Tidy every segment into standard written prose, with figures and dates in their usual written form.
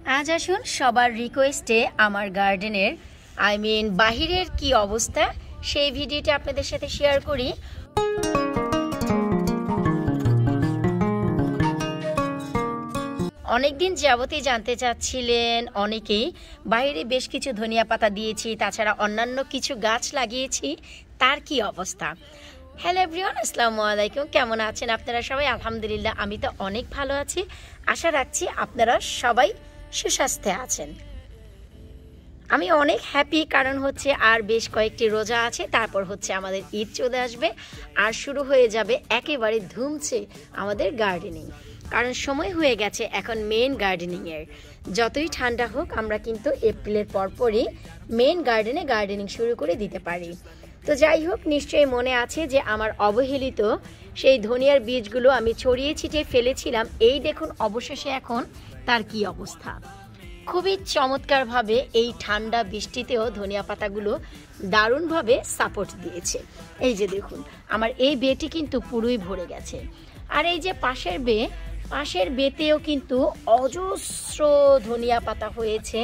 আজ আসুন সবার রিকোয়েস্টে আমার গার্ডেনের বাহিরের কি অবস্থা সেই ভিডিওটি আপনাদের সাথে শেয়ার করি। অনেকদিন যাবতই জানতে চাচ্ছিলেন অনেকেই, বাইরে বেশ কিছু ধনিয়া পাতা দিয়েছি, তাছাড়া অন্যান্য কিছু গাছ লাগিয়েছি, তার কি অবস্থা। হ্যালো এভরিওয়ান, আসসালামু আলাইকুম। কেমন আছেন আপনারা সবাই? আলহামদুলিল্লাহ, আমি তো অনেক ভালো আছি। আশা রাখছি আপনারা সবাই সুস্বাস্থ্যে আছেন। আমি অনেক হ্যাপি, কারণ হচ্ছে আর বেশ কয়েকটি রোজা আছে, তারপর হচ্ছে আমাদের ঈদ চলে আসবে আর শুরু হয়ে যাবে একেবারে ধুমছে আমাদের গার্ডেনিং। কারণ সময় হয়ে গেছে এখন মেন গার্ডেনিংয়ের। যতই ঠান্ডা হোক আমরা কিন্তু এপ্রিলের পরপরই মেন গার্ডেনিং শুরু করে দিতে পারি। তো যাই হোক, নিশ্চয়ই মনে আছে যে আমার অবহেলিত সেই ধনিয়ার বীজগুলো আমি ছড়িয়ে ছিটিয়ে ফেলেছিলাম। এই দেখুন অবশেষে এখন তার কি অবস্থা। খুবই চমৎকারভাবে এই ঠান্ডা বৃষ্টিতেও ধনিয়া পাতাগুলো দারুণভাবে সাপোর্ট দিয়েছে। এই যে দেখুন আমার এই বেটি কিন্তু পুরোই ভরে গেছে। আর এই যে পাশের বেতেও কিন্তু অজস্র ধনিয়া পাতা হয়েছে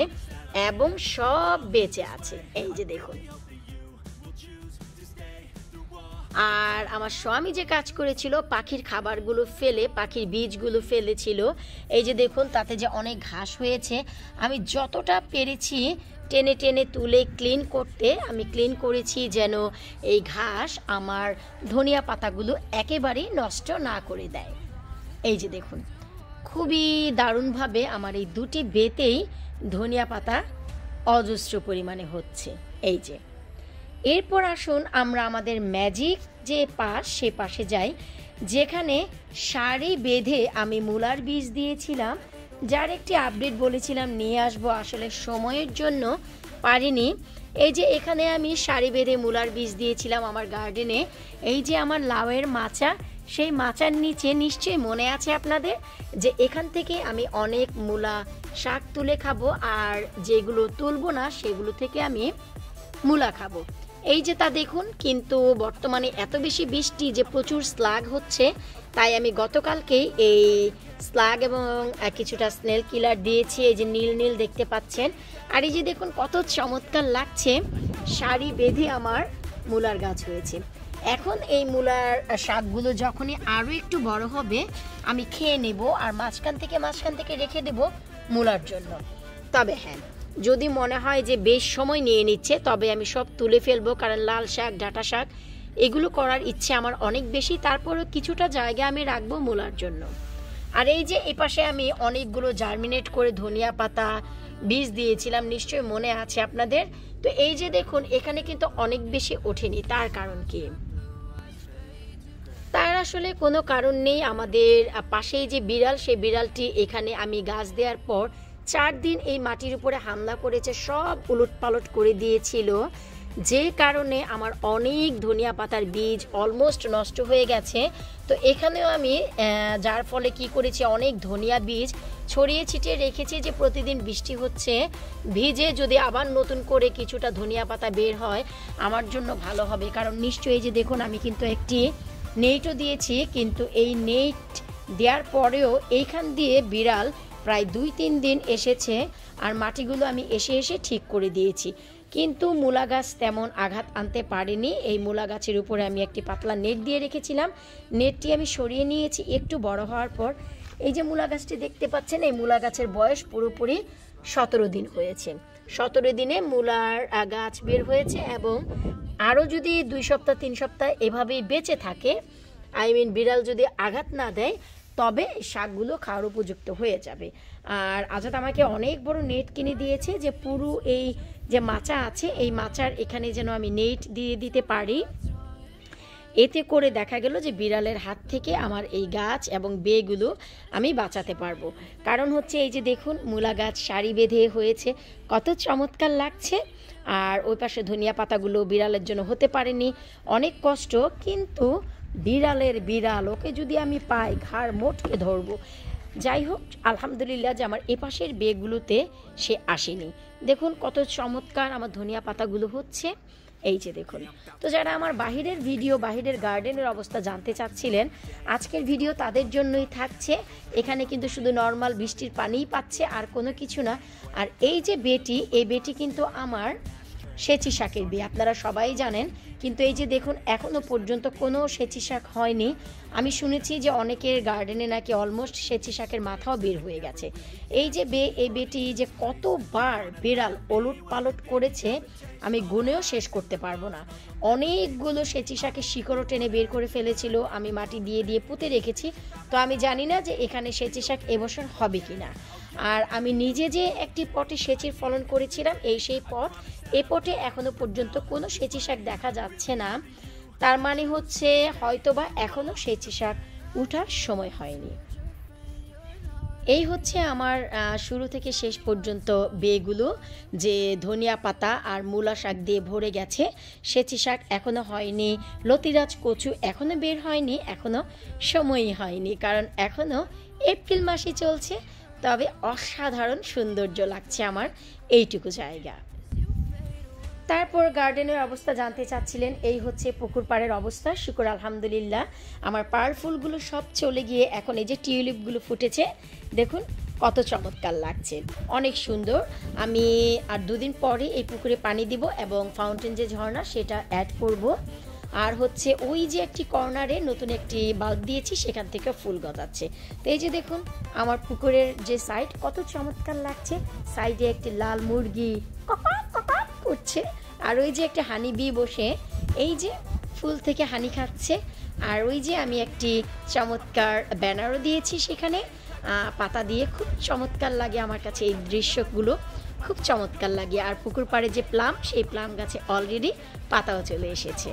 এবং সব বেঁচে আছে। এই যে দেখুন। আর আমার স্বামী যে কাজ করেছিল, পাখির খাবারগুলো ফেলে, পাখির বীজগুলো ফেলেছিল, এই যে দেখুন তাতে যে অনেক ঘাস হয়েছে। আমি যতটা পেরেছি টেনে টেনে তুলে ক্লিন করতে আমি ক্লিন করেছি, যেন এই ঘাস আমার ধনিয়া পাতাগুলো একেবারেই নষ্ট না করে দেয়। এই যে দেখুন খুবই দারুণভাবে আমার এই দুটি বেতেই ধনিয়া পাতা অজস্র পরিমাণে হচ্ছে। এই যে এরপর আসুন আমরা আমাদের ম্যাজিক যে সে পাশে যাই, যেখানে সারি বেঁধে আমি মূলার বীজ দিয়েছিলাম, যার একটি আপডেট বলেছিলাম নিয়ে আসবো, আসলে সময়ের জন্য পারিনি। এই যে এখানে আমি সারি বেঁধে মূলার বীজ দিয়েছিলাম আমার গার্ডেনে। এই যে আমার লাউয়ের মাচা, সেই মাচার নিচে নিশ্চয়ই মনে আছে আপনাদের যে এখান থেকে আমি অনেক মূলা শাক তুলে খাবো, আর যেগুলো তুলবো না সেগুলো থেকে আমি মূলা খাবো। এই যে তা দেখুন, কিন্তু বর্তমানে এত বেশি বৃষ্টি যে প্রচুর স্লাগ হচ্ছে, তাই আমি গতকালকেই এই স্লাগ এবং কিছুটা স্নেল কিলার দিয়েছি। এই যে নীল নীল দেখতে পাচ্ছেন। আর এই যে দেখুন কত চমৎকার লাগছে, সারি বেঁধে আমার মূলার গাছ হয়েছে। এখন এই মূলার শাকগুলো যখনই আরও একটু বড় হবে আমি খেয়ে নেব, আর মাঝখান থেকে রেখে দেব মূলার জন্য। তবে হ্যাঁ, যদি মনে হয় যে বেশ সময় নিয়ে নিচ্ছে, তবে আমি সব তুলে ফেলবো, কারণ লাল শাক, ডাঁটা শাক এগুলো করার ইচ্ছে আমার অনেক বেশি। তারপরও কিছুটা জায়গা আমি রাখবো মূলার জন্য। আর এই যে এপাশে আমি অনেকগুলো জার্মিনেট করে ধনিয়া পাতা বীজ দিয়েছিলাম, নিশ্চয়ই মনে আছে আপনাদের। তো এই যে দেখুন এখানে কিন্তু অনেক বেশি ওঠেনি। তার কারণ কি? তার আসলে কোনো কারণ নেই। আমাদের পাশেই যে বিড়াল, সেই বিড়ালটি এখানে আমি গাছ দেওয়ার পর 4 দিন এই মাটির উপরে হামলা করেছে, সব উলটপালট করে দিয়েছিল, যে কারণে আমার অনেক ধনিয়া পাতার বীজ অলমোস্ট নষ্ট হয়ে গেছে। তো এখানেও আমি যার ফলে কি করেছি, অনেক ধনিয়া বীজ ছড়িয়ে ছিটিয়ে রেখেছি, যে প্রতিদিন বৃষ্টি হচ্ছে, ভিজে যদি আবার নতুন করে কিছুটা ধনিয়া পাতা বের হয় আমার জন্য ভালো হবে। কারণ নিশ্চয়ই যে দেখুন আমি কিন্তু একটি নেটও দিয়েছি, কিন্তু এই নেট দেওয়ার পরেও এইখান দিয়ে বিড়াল প্রায় 2-3 দিন এসেছে, আর মাটিগুলো আমি এসে ঠিক করে দিয়েছি, কিন্তু মূলা গাছ তেমন আঘাত আনতে পারেনি। এই মূলা গাছের উপরে আমি একটি পাতলা নেট দিয়ে রেখেছিলাম, নেটটি আমি সরিয়ে নিয়েছি একটু বড় হওয়ার পর। এই যে মূলা গাছটি দেখতে পাচ্ছেন, এই মূলা গাছের বয়স পুরোপুরি 17 দিন হয়েছে। 17 দিনে মূলার গাছ বের হয়েছে, এবং আরও যদি 2 সপ্তাহ 3 সপ্তাহ এভাবেই বেঁচে থাকে, বিড়াল যদি আঘাত না দেয়, তবে শাকগুলো খাওয়ার উপযুক্ত হয়ে যাবে। আর আজাদ আমাকে অনেক বড় নেট কিনে দিয়েছে, যে পুরো এই যে মাচা আছে, এই মাচার এখানে যেন আমি নেট দিয়ে দিতে পারি। এতে করে দেখা গেল যে বিড়ালের হাত থেকে আমার এই গাছ এবং বেগুলো আমি বাঁচাতে পারবো। কারণ হচ্ছে এই যে দেখুন মূলা গাছ সারি বেঁধে হয়েছে, কত চমৎকার লাগছে। আর ওই পাশে ধনিয়া পাতাগুলো বিড়ালের জন্য হতে পারেনি, অনেক কষ্ট, কিন্তু বিড়াল, ওকে যদি আমি পাই ঘাড় মোটকে ধরবো। যাই হোক, আলহামদুলিল্লাহ যে আমার এপাশের বেগুলোতে সে আসেনি। দেখুন কত চমৎকার আমার ধনিয়া পাতাগুলো হচ্ছে। এই যে দেখুন। তো যারা আমার বাহিরের ভিডিও, বাহিরের গার্ডেনের অবস্থা জানতে চাচ্ছিলেন, আজকের ভিডিও তাদের জন্যই থাকছে। এখানে কিন্তু শুধু নর্মাল বৃষ্টির পানিই পাচ্ছে, আর কোনো কিছু না। আর এই যে বেটি, এই বেটি কিন্তু আমার সেচি শাকের বীজ, আপনারা সবাই জানেন। কিন্তু এই যে দেখুন, এখনও পর্যন্ত কোনো সেচি শাক হয়নি। আমি শুনেছি যে অনেকের গার্ডেনে নাকি অলমোস্ট সেচি শাকের মাথাও বের হয়ে গেছে। এই যে এই বেটি যে কতবার বেড়াল ওলট পালট করেছে আমি গুনেও শেষ করতে পারবো না। অনেকগুলো সেচি শাকের শিকড়ও টেনে বের করে ফেলেছিল, আমি মাটি দিয়ে দিয়ে পুঁতে রেখেছি। তো আমি জানি না যে এখানে সেচি শাক এবছর হবে কিনা। আর আমি নিজে যে একটি পটে সেচির ফলন করেছিলাম, সেই পট, এই পটে এখনো পর্যন্ত কোনো সেচি শাক দেখা যাচ্ছে না। তার মানে হচ্ছে হয়তোবা এখনো সেচি শাক উঠার সময় হয়নি। এই হচ্ছে আমার শুরু থেকে শেষ পর্যন্ত বেগুলো, যে ধনিয়া পাতা আর মূলা শাক দিয়ে ভরে গেছে। সেচি শাক এখনো হয়নি, লতিরাজ কচু এখনো বের হয়নি, এখনো সময়ই হয়নি, কারণ এখনো এপ্রিল মাসই চলছে। তবে অসাধারণ সৌন্দর্য লাগছে আমার এইটুকু জায়গা। তারপর গার্ডেনের অবস্থা জানতে চাচ্ছিলেন, এই হচ্ছে পুকুর পাড়ের অবস্থা। শুকর আলহামদুলিল্লাহ, আমার পাড় ফুলগুলো সব চলে গিয়ে এখন এই যে টিউলিপগুলো ফুটেছে, দেখুন কত চমৎকার লাগছে, অনেক সুন্দর। আমি আর 2 দিন পরে এই পুকুরে পানি দিব এবং ফাউন্টেন যে ঝর্ণা সেটা অ্যাড করব। আর হচ্ছে ওই যে একটি কর্নারে নতুন একটি বাল্ব দিয়েছি, সেখান থেকে ফুল গজাচ্ছে। তো এই যে দেখুন আমার পুকুরের যে সাইড কত চমৎকার লাগছে। সাইডে একটি লাল মুরগি কপাক কপাক করছে, আর ওই যে একটা হানি বি বসে এই যে ফুল থেকে হানি খাচ্ছে। আর ওই যে আমি একটি চমৎকার ব্যানারও দিয়েছি সেখানে পাতা দিয়ে, খুব চমৎকার লাগে আমার কাছে এই দৃশ্যগুলো, খুব চমৎকার লাগে। আর পুকুর পাড়ে যে প্লাম, সেই প্লাম গাছে অলরেডি পাতাও চলে এসেছে।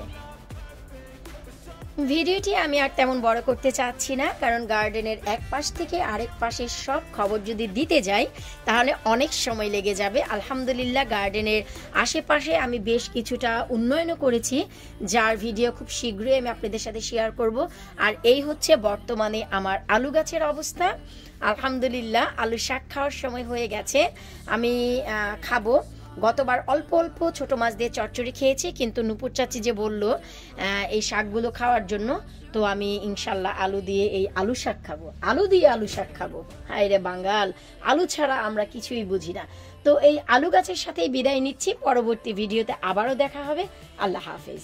ভিডিওটি আমি আর তেমন বড় করতে চাচ্ছি না, কারণ গার্ডেনের এক পাশ থেকে আরেক পাশের সব খবর যদি দিতে যাই তাহলে অনেক সময় লেগে যাবে। আলহামদুলিল্লাহ গার্ডেনের আশেপাশে আমি বেশ কিছুটা উন্নয়নও করেছি, যার ভিডিও খুব শীঘ্রই আমি আপনাদের সাথে শেয়ার করব। আর এই হচ্ছে বর্তমানে আমার আলু গাছের অবস্থা। আলহামদুলিল্লাহ আলু শাক খাওয়ার সময় হয়ে গেছে, আমি খাবো। গতবার অল্প অল্প ছোট মাছ দিয়ে চচ্চড়ি খেয়েছি, কিন্তু নুপুর চাচি যে বলল এই শাকগুলো খাওয়ার জন্য, তো আমি ইনশাল্লাহ আলু দিয়ে এই আলু শাক খাবো, আলু দিয়ে আলু শাক খাবো। হায় রে বাঙ্গাল, আলু ছাড়া আমরা কিছুই বুঝি না। তো এই আলু গাছের সাথেই বিদায় নিচ্ছি, পরবর্তী ভিডিওতে আবারও দেখা হবে। আল্লাহ হাফেজ।